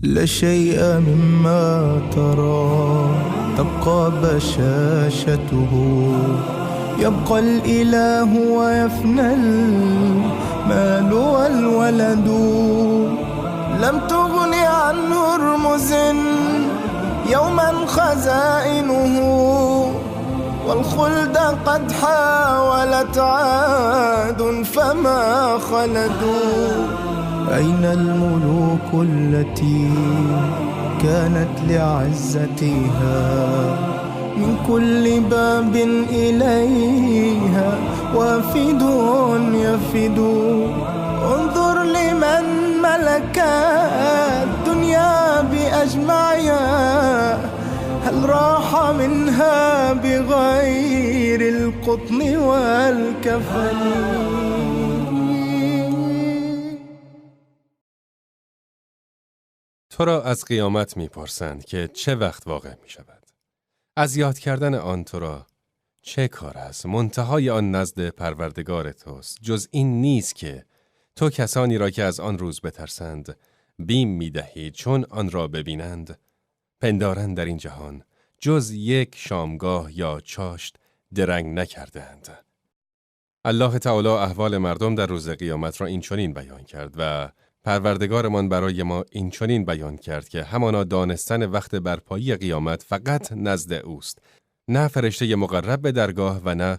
لا شيء مما ترى تبقى بشاشته، يبقى الإله ويفنى المال والولد. لم تغن عن هرمز يوما خزائنه، والخلد قد حاولت عاد فما خلدوا. أين الملوك التي كانت لعزتها من كل باب إليها وافد يفد؟ انظر لمن ملك الدنيا بأجمعها، هل راح منها بغير القطن والكفن؟ تو را از قیامت می‌پرسند که چه وقت واقع می‌شود. از یاد کردن آن تو را چه کار است؟ منتهای آن نزد پروردگار توست. جز این نیست که تو کسانی را که از آن روز بترسند بیم می‌دهی چون آن را ببینند. پندارند در این جهان جز یک شامگاه یا چاشت درنگ نکردند. الله تعالی احوال مردم در روز قیامت را این چنین بیان کرد و پروردگارمان برای ما این چنین بیان کرد که همانا دانستن وقت برپایی قیامت فقط نزد اوست، نه فرشته مقرب به درگاه و نه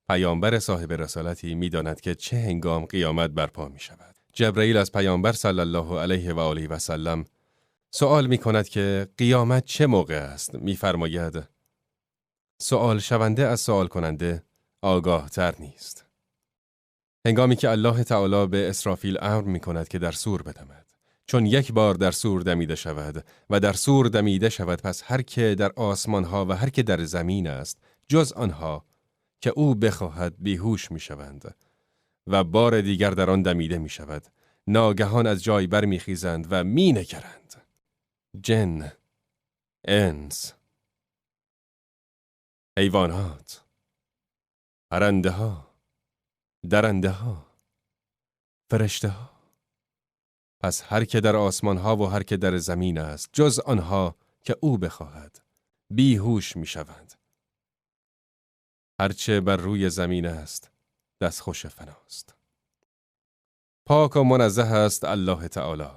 پیامبر صاحب رسالتی می‌داند که چه هنگام قیامت برپا می شود. جبرئیل از پیامبر صلی الله علیه و آله و سلم سوال می کند که قیامت چه موقع است؟ می‌فرماید سوال شونده از سوال کننده آگاه تر نیست. هنگامی که الله تعالی به اسرافیل امر می کند که در صور بدمد، چون یک بار در صور دمیده شود و در صور دمیده شود، پس هر که در آسمان ها و هر که در زمین است جز آنها که او بخواهد بیهوش می شوند و بار دیگر در آن دمیده می شود. ناگهان از جای بر می خیزند و می نگرند. جن، انس، حیوانات، پرنده ها، درنده ها، فرشته ها. پس هر که در آسمان ها و هر که در زمین است جز آنها که او بخواهد بیهوش می شوند. هرچه بر روی زمین است دستخوش فناست. پاک و منزه است الله تعالی.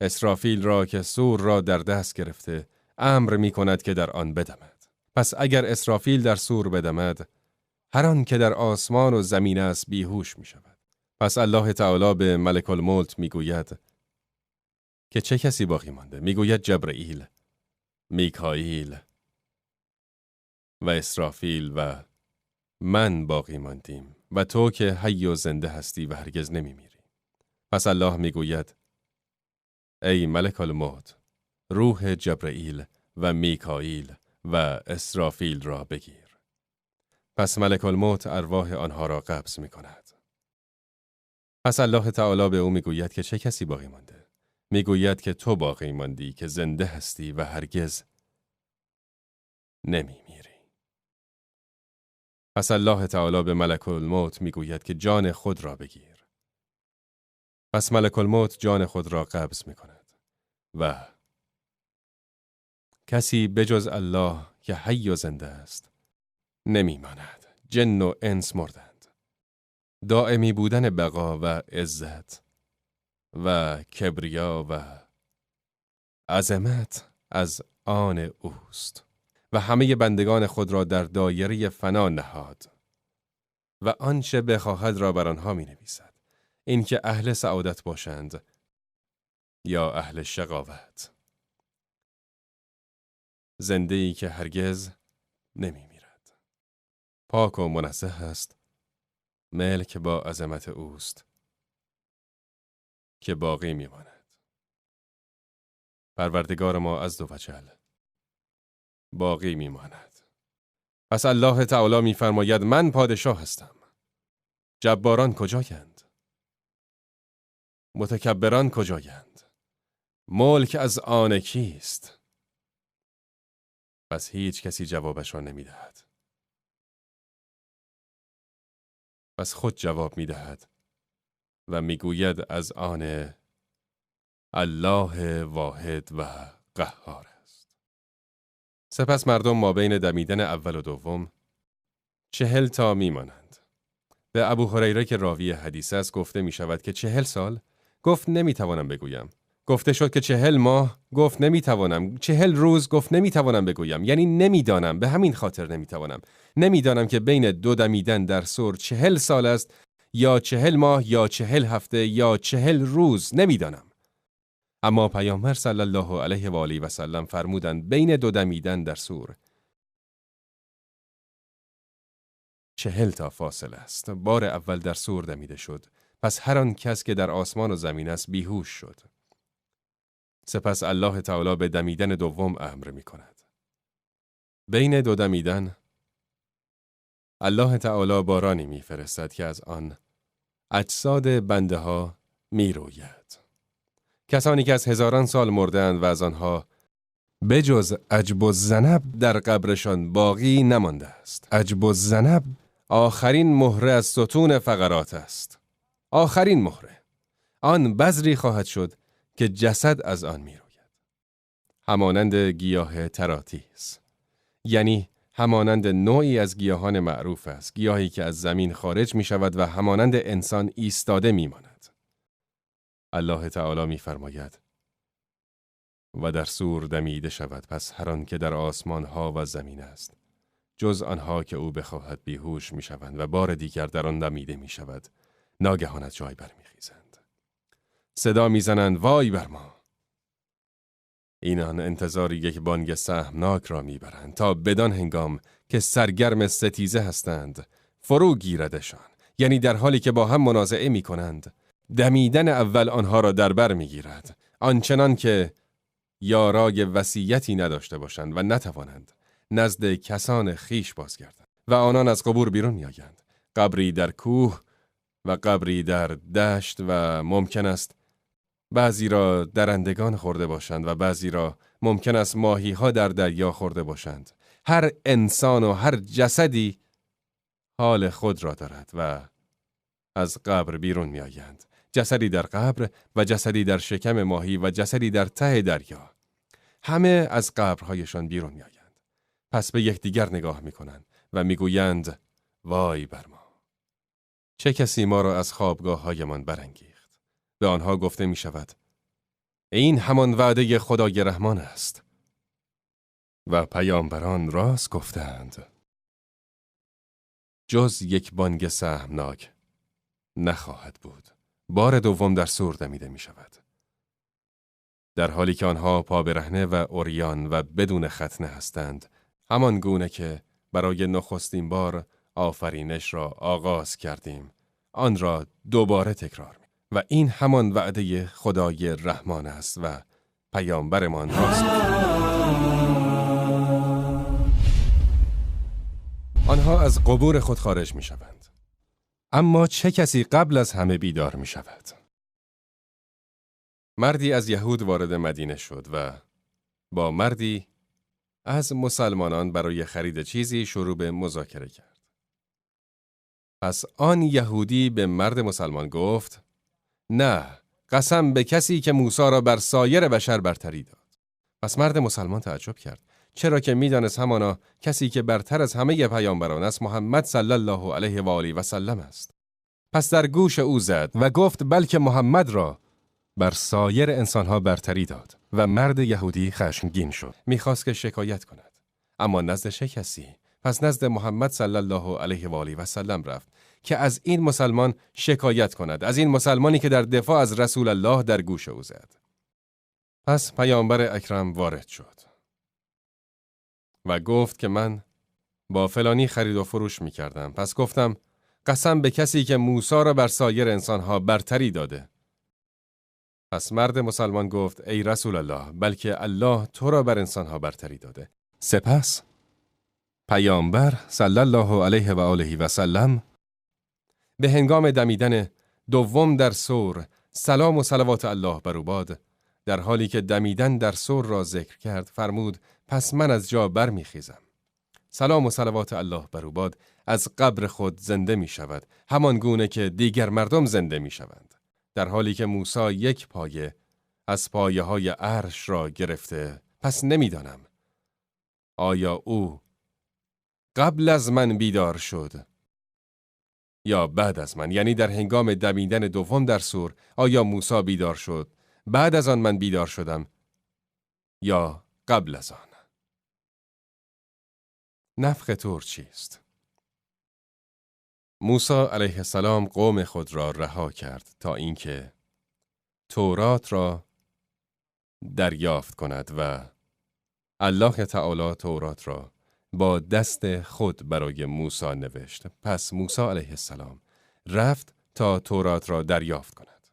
اسرافیل را که صور را در دست گرفته امر می کند که در آن بدمد. پس اگر اسرافیل در صور بدمد، هر آن که در آسمان و زمین است بیهوش می شود. پس الله تعالی به ملک الموت می گوید که چه کسی باقی مانده؟ می گوید جبرئیل، میکائیل و اسرافیل و من باقی ماندیم و تو که حی و زنده هستی و هرگز نمی میری. پس الله می گوید ای ملک الموت، روح جبرئیل و میکائیل و اسرافیل را بگیر. پس ملک الموت ارواح آنها را قبض می کند. پس الله تعالی به او می گوید که چه کسی باقی مانده؟ می گوید که تو باقی ماندی که زنده هستی و هرگز نمی میری. پس الله تعالی به ملک الموت می گوید که جان خود را بگیر. پس ملک الموت جان خود را قبض می کند و کسی بجز الله که حی و زنده است نمی ماند. جن و انس مردند. دائمی بودن بقا و عزت و کبریا و عظمت از آن اوست و همه بندگان خود را در دایره فنا نهاد و آنچه بخواهد را بر آنها می نویسد، این که اهل سعادت باشند یا اهل شقاوت. زنده‌ای که هرگز نمی میرد. پاک و منزه است، ملک با عظمت اوست که باقی می ماند. پروردگار ما عز و جل باقی می ماند. پس الله تعالی می فرماید من پادشاه هستم. جباران کجایند؟ متکبران کجایند؟ ملک از آن کیست؟ پس هیچ کسی جوابش را نمی دهد. پس خود جواب می دهد و می گوید از آن الله واحد و قهار است. سپس مردم مابین دمیدن اول و دوم 40 تا میمانند. به ابو هریره که راوی حدیث است گفته می شود که 40 سال؟ گفت نمیتوانم بگویم. گفته شد که 40 ماه؟ گفت نمیتوانم. 40 روز؟ گفت نمیتوانم بگویم. یعنی نمیدانم، به همین خاطر نمیتوانم. نمیدانم که بین دو دمیدن در سور 40 سال است یا 40 ماه یا 40 هفته یا 40 روز، نمیدانم. اما پیامبر صلی الله علیه و آله و سلم فرمودند بین دو دمیدن در سور 40 تا فاصله است. بار اول در سور دمیده شد، پس هر آن کس که در آسمان و زمین است بیهوش شد. سپس الله تعالی به دمیدن دوم امر می کند. بین دو دمیدن الله تعالی بارانی می فرستد که از آن اجساد بنده ها می روید. کسانی که از هزاران سال مردند و از آنها بجز عجب الذنب در قبرشان باقی نمانده است. عجب الذنب آخرین مهره از ستون فقرات است. آخرین مهره. آن بذری خواهد شد که جسد از آن می روید. همانند گیاه تراتیس. یعنی همانند نوعی از گیاهان معروف است. گیاهی که از زمین خارج می شود و همانند انسان ایستاده می ماند. الله تعالی می فرماید و در سور دمیده شود، پس هر آن که در آسمان ها و زمین است جز آنها که او بخواهد بیهوش می شوند و بار دیگر در آن دمیده می شود. ناگهان از جای برمیخیزند. صدا می زنند وای بر ما. اینان انتظار یک بانگ سهمناک را می برند تا بدان هنگام که سرگرم ستیزه هستند فرو گیردشان. یعنی در حالی که با هم منازعه می کنند دمیدن اول آنها را در بر می گیرد. آنچنان که یارای وصیتی نداشته باشند و نتوانند نزد کسان خیش بازگردند و آنان از قبور بیرون می آیند. قبری در کوه و قبری در دشت و ممکن است بعضی را درندگان خورده باشند و بعضی را ممکن است ماهی ها در دریا خورده باشند. هر انسان و هر جسدی حال خود را دارد و از قبر بیرون می آیند. جسدی در قبر و جسدی در شکم ماهی و جسدی در ته دریا. همه از قبرهایشان بیرون می آیند. پس به یکدیگر نگاه می کنند و می گویند وای بر ما. چه کسی ما را از خوابگاه هایمان برانگیخت؟ به آنها گفته می شود این همان وعده خدای رحمان است. و پیامبران راست گفتند. جز یک بانگ سهمناک نخواهد بود. بار دوم در سور دمیده می شود. در حالی که آنها پا برهنه و عریان و بدون ختنه هستند، همان گونه که برای نخستین بار آفرینش را آغاز کردیم، آن را دوباره تکرار می. و این همان وعده خدای رحمان است و پیامبرمان راست آنها از قبور خود خارج می شوند. اما چه کسی قبل از همه بیدار می شود؟ مردی از یهود وارد مدینه شد و با مردی از مسلمانان برای خرید چیزی شروع به مذاکره کرد. پس آن یهودی به مرد مسلمان گفت نه، قسم به کسی که موسی را بر سایر بشر برتری داد. پس مرد مسلمان تعجب کرد، چرا که می‌دانست همانا کسی که برتر از همه پیامبران است محمد صلی الله علیه و آله و سلم است. پس در گوش او زد و گفت بلکه محمد را بر سایر انسانها برتری داد. و مرد یهودی خشمگین شد، می‌خواست که شکایت کند، اما نزد چه کسی؟ پس نزد محمد صلی الله علیه و آله و سلم رفت که از این مسلمان شکایت کند، از این مسلمانی که در دفاع از رسول الله در گوش او زد. پس پیامبر اکرم وارد شد و گفت که من با فلانی خرید و فروش می کردم. پس گفتم قسم به کسی که موسی را بر سایر انسانها برتری داده. پس مرد مسلمان گفت ای رسول الله، بلکه الله تو را بر انسانها برتری داده. سپس پیامبر صلی الله علیه و آله و سلم به هنگام دمیدن دوم در سور سلام و صلوات الله بر او باد، در حالی که دمیدن در سور را ذکر کرد فرمود پس من از جا برمیخیزم. سلام و صلوات الله بر او باد از قبر خود زنده می شود، همان گونه که دیگر مردم زنده می شوند. در حالی که موسی یک پایه از پایه‌های عرش را گرفته، پس نمیدانم آیا او قبل از من بیدار شد یا بعد از من، یعنی در هنگام دمیدن دوم در سور آیا موسی بیدار شد بعد از آن من بیدار شدم یا قبل از آن؟ نفخ طور چیست؟ موسی علیه السلام قوم خود را رها کرد تا اینکه تورات را دریافت کند و الله تعالی تورات را با دست خود برای موسی نوشت. پس موسی علیه السلام رفت تا تورات را دریافت کند.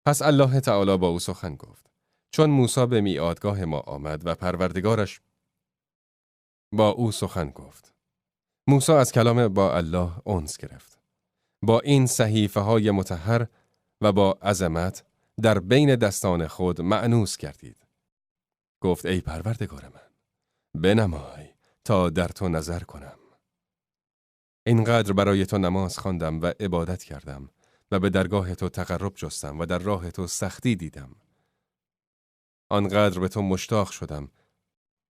پس الله تعالی با او سخن گفت. چون موسی به میعادگاه ما آمد و پروردگارش با او سخن گفت، موسی از کلام با الله انس گرفت. با این صحیفه های مطهر و با عظمت در بین دستان خود مأنوس گردید. گفت ای پروردگار من، بنمای تا در تو نظر کنم. اینقدر برای تو نماز خواندم و عبادت کردم و به درگاه تو تقرب جستم و در راه تو سختی دیدم. آنقدر به تو مشتاق شدم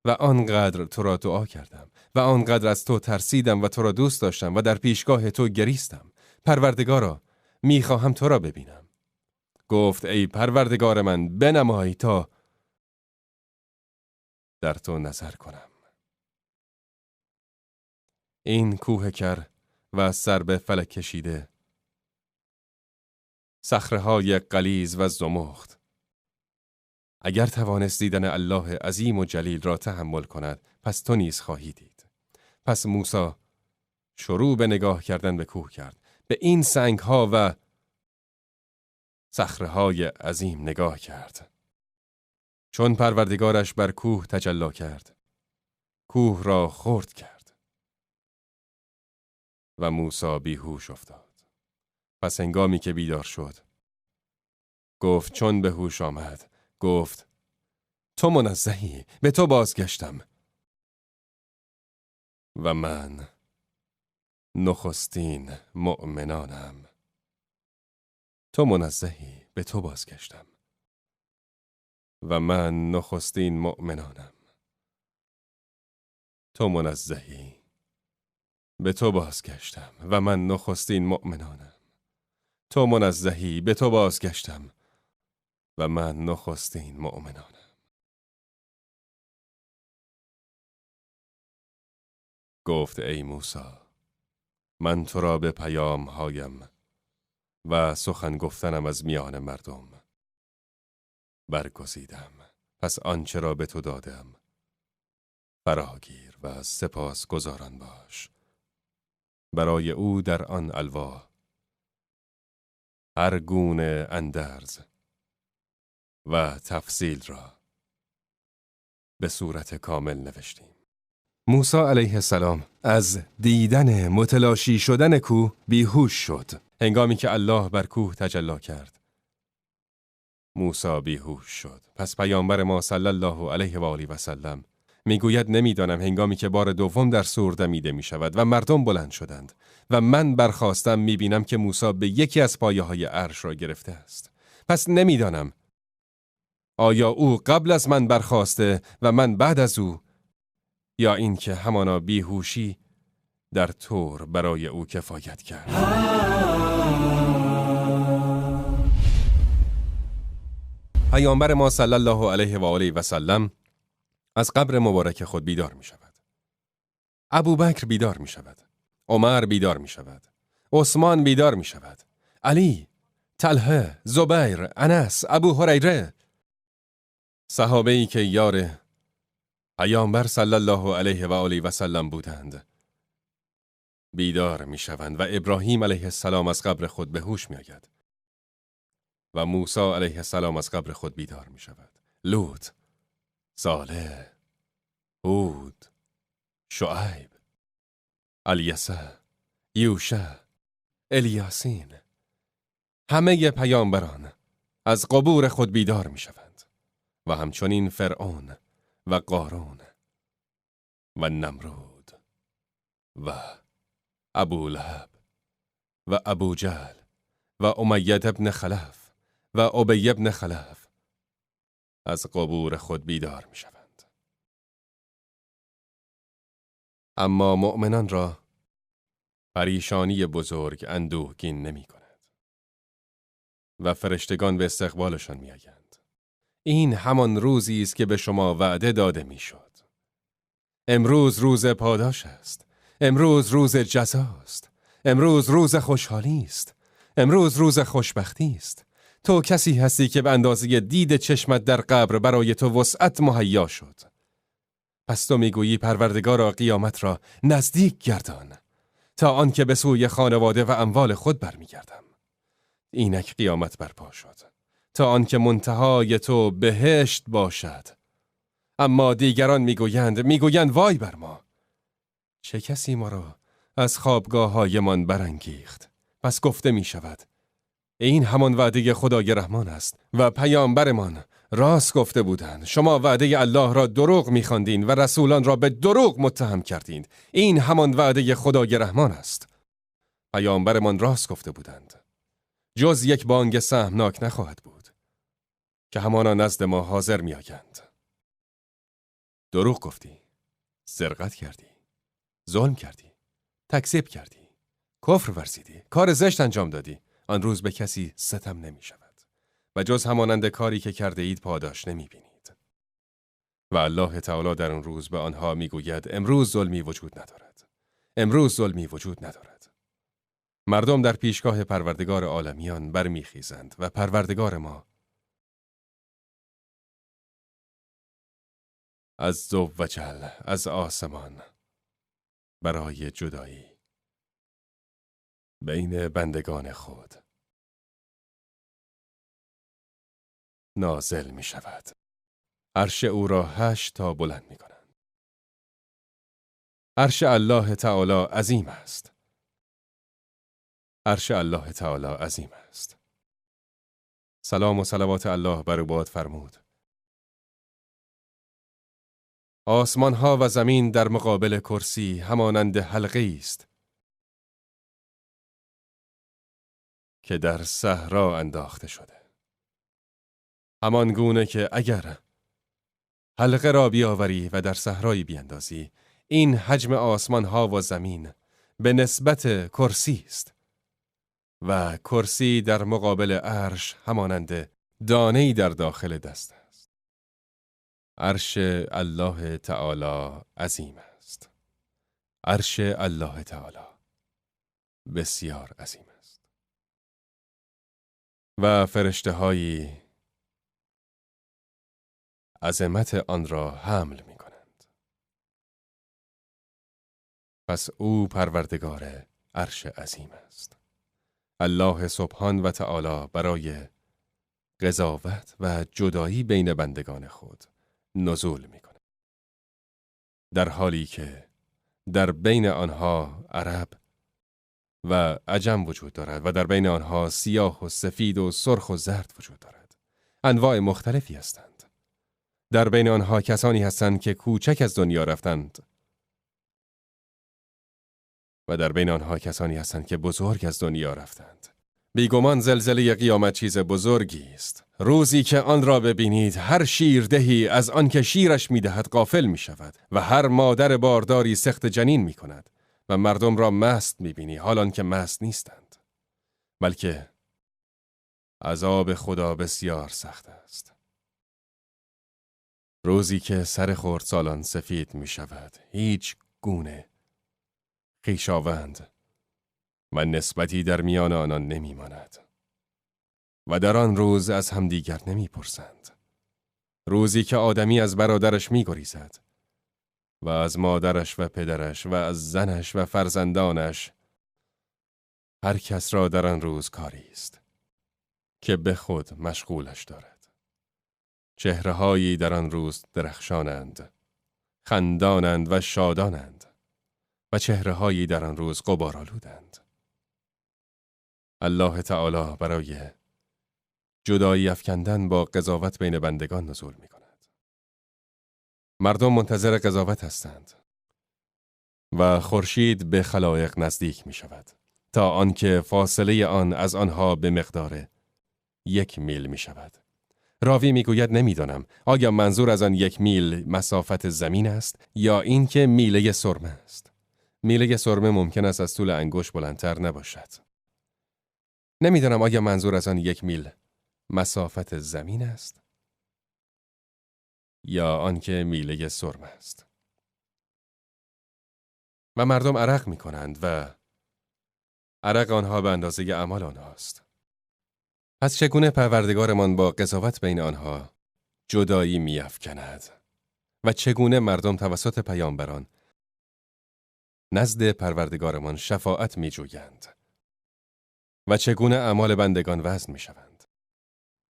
و آنقدر تو را دعا کردم و آنقدر از تو ترسیدم و تو را دوست داشتم و در پیشگاه تو گریستم. پروردگارا، میخواهم تو را ببینم. گفت ای پروردگار من، بنمای تا در تو نظر کنم. این کوه کر و سر به فلک کشیده، صخره‌های غلیظ و زمخت، اگر توانست دیدن الله عظیم و جلیل را تحمل کند، پس تو نیز خواهی دید. پس موسی شروع به نگاه کردن به کوه کرد. به این سنگ‌ها و صخره‌های عظیم نگاه کرد. چون پروردگارش بر کوه تجلی کرد، کوه را خرد کرد و موسی بیهوش افتاد. پس هنگامی که بیدار شد، گفت چون به هوش آمد، گفت تو منزهی، به تو بازگشتم و من نخستین مؤمنانم. تو منزهی، به تو بازگشتم و من نخستین مؤمنانم. تو منزهی، به تو بازگشتم و من نخستین مؤمنانم. تو منزهی، به تو بازگشتم و من نخستین مؤمنانم. گفت ای موسی، من تو را به پیام هایم و سخن گفتنم از میان مردم برگزیدم. پس آنچه را به تو دادم فراگیر و سپاس گزاران باش. برای او در آن الواح هر گونه اندرز و تفصیل را به صورت کامل نوشتیم. موسی علیه السلام از دیدن متلاشی شدن کوه بیهوش شد. هنگامی که الله بر کوه تجلی کرد، موسی بیهوش شد. پس پیامبر ما صلی الله علیه و آله و سلم میگوید نمیدانم هنگامی که بار دوم در سور دمیده می شود و مردم بلند شدند و من برخاستم میبینم که موسی به یکی از پایه‌های عرش را گرفته است. پس نمیدانم آیا او قبل از من برخاسته و من بعد از او، یا این که همانا بیهوشی در طور برای او کفایت کرد. پیامبر ما صلی الله علیه و آله و سلم از قبر مبارک خود بیدار می شود. ابوبکر بیدار می شود. عمر بیدار می شود. عثمان بیدار می شود. علی، طلحه، زبیر، انس، ابو هریره، صحابه‌ای که یار پیامبر صلی الله علیه و آله و سلم بودند بیدار می شوند و ابراهیم علیه السلام از قبر خود به هوش می آید و موسی علیه السلام از قبر خود بیدار می شود. لوط، صالح، هود، شعیب، الیسع، یوشع، الیاسین، همه پیامبران از قبور خود بیدار می شوند و همچنین فرعون و قارون و نمرود و ابو لهب و ابو جهل و امیه بن خلف و ابی بن خلف از قبور خود بیدار می شوند. اما مؤمنان را پریشانی بزرگ اندوهگین نمی کند و فرشتگان به استقبالشان می آیند. این همان روزی است که به شما وعده داده می شد. امروز روز پاداش است. امروز روز جزا است. امروز روز خوشحالی است. امروز روز خوشبختی است. تو کسی هستی که به اندازه دید چشمت در قبر برای تو وسعت مهیا شد. پس تو میگویی پروردگارا قیامت را نزدیک گردان تا آنکه به سوی خانواده و اموال خود برمیگردم. اینک قیامت برپا شد تا آنکه منتهای تو بهشت باشد. اما دیگران میگویند وای بر ما. چه کسی ما را از خوابگاه‌هایمان برانگیخت؟ پس گفته می شود این همان وعده خدای رحمان است و پیامبرمان راست گفته بودند. شما وعده الله را دروغ می‌خواندین و رسولان را به دروغ متهم کردید. این همان وعده خدای رحمان است. پیامبرمان راست گفته بودند. جز یک بانگ سهمناک نخواهد بود که همانا نزد ما حاضر می‌آیند. دروغ گفتی، سرقت کردی، ظلم کردی، تکذیب کردی، کفر ورزیدی، کار زشت انجام دادی. آن روز به کسی ستم نمی شود و جز همانند کاری که کرده اید پاداش نمی بینید. و الله تعالی در آن روز به آنها می گوید امروز ظلمی وجود ندارد. امروز ظلمی وجود ندارد. مردم در پیشگاه پروردگار عالمیان برمیخیزند و پروردگار ما عز و جل از آسمان برای جدایی بین بندگان خود نازل می شود. عرش او را 8 تا بلند می کنند. عرش الله تعالی عظیم است. عرش الله تعالی عظیم است. سلام و صلوات الله بر او باد فرمود. آسمان ها و زمین در مقابل کرسی همانند حلقه است که در صحرا انداخته شده. همان گونه که اگر حلقه را بیاوری و در صحرایی بیندازی، این حجم آسمان ها و زمین به نسبت کرسی است و کرسی در مقابل عرش همانند دانه‌ای در داخل دست است. عرش الله تعالی عظیم است. عرش الله تعالی بسیار عظیم است. و فرشته‌هایی عظمت آن را حمل می کنند. پس او پروردگار عرش عظیم است. الله سبحان و تعالی برای قضاوت و جدایی بین بندگان خود نزول می کند. در حالی که در بین آنها عرب و عجم وجود دارد و در بین آنها سیاه و سفید و سرخ و زرد وجود دارد. انواع مختلفی هستند. در بین آنها کسانی هستند که کوچک از دنیا رفتند و در بین آنها کسانی هستند که بزرگ از دنیا رفتند. بیگمان زلزله قیامت چیز بزرگی است. روزی که آن را ببینید هر شیردهی از آن که شیرش می‌دهد غافل می‌شود و هر مادر بارداری سخت جنین می‌کند و مردم را مست می‌بینی حالان که مست نیستند. بلکه عذاب خدا بسیار سخت است. روزی که سر خردسالان سفید می شود، هیچ گونه خویشاوند و نسبتی در میان آنان نمی ماند و در آن روز از همدیگر نمی پرسند. روزی که آدمی از برادرش می گریزد و از مادرش و پدرش و از زنش و فرزندانش. هر کس را در آن روز کاری است که به خود مشغولش دارد. چهره‌هایی در آن روز درخشانند، خندانند و شادانند و چهره‌هایی در آن روز غبارآلودند. الله تعالی برای جدایی افکندن با قضاوت بین بندگان نزول می کند. مردم منتظر قضاوت هستند و خورشید به خلایق نزدیک می شود تا آنکه فاصله آن از آنها به مقدار 1 میل می شود. راوی میگوید نمیدانم آیا منظور از آن 1 میل مسافت زمین است یا اینکه میله سرمه است. میله سرمه ممکن است از طول انگشت بلندتر نباشد. نمیدانم آیا منظور از آن 1 میل مسافت زمین است یا آنکه میله سرمه است. و مردم عرق می کنند و عرق آنها به اندازه اعمال آنهاست. پس چگونه پروردگارمان با قضاوت بین آنها جدایی می افکند و چگونه مردم توسط پیامبران نزد پروردگارمان شفاعت می جویند و چگونه اعمال بندگان وزن می شوند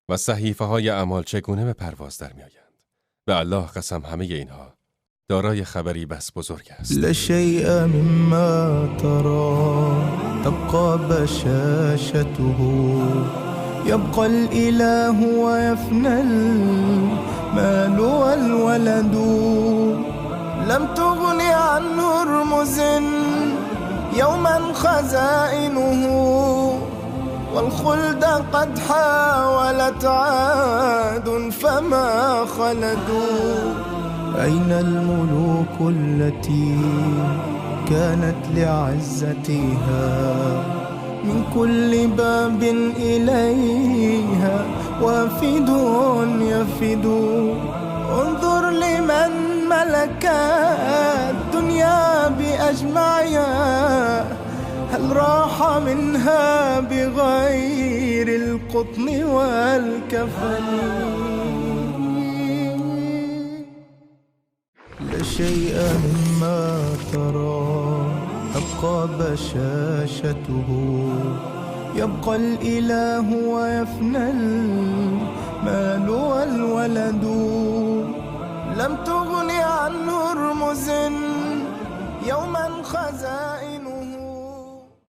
و صحیفه های اعمال چگونه به پرواز در می آیند. به الله قسم همه اینها دارای خبری بس بزرگ است. لشيء مما ترى تبقى بشاشته يبقى الإله ويفنى المال والولد لم تغن عن هرمز يوما خزائنه والخلد قد حاولت عاد فما خلدوا. أين الملوك التي كانت لعزتها من كل باب إليها وافد يفد. انظر لمن ملك الدنيا بأجمعها هل راح منها بغير القطن والكفن. لا شيء مما ترى تبقى بشاشته يبقى الإله ويفنى المال والولد لم تغن عن هرمز يوما خزائنه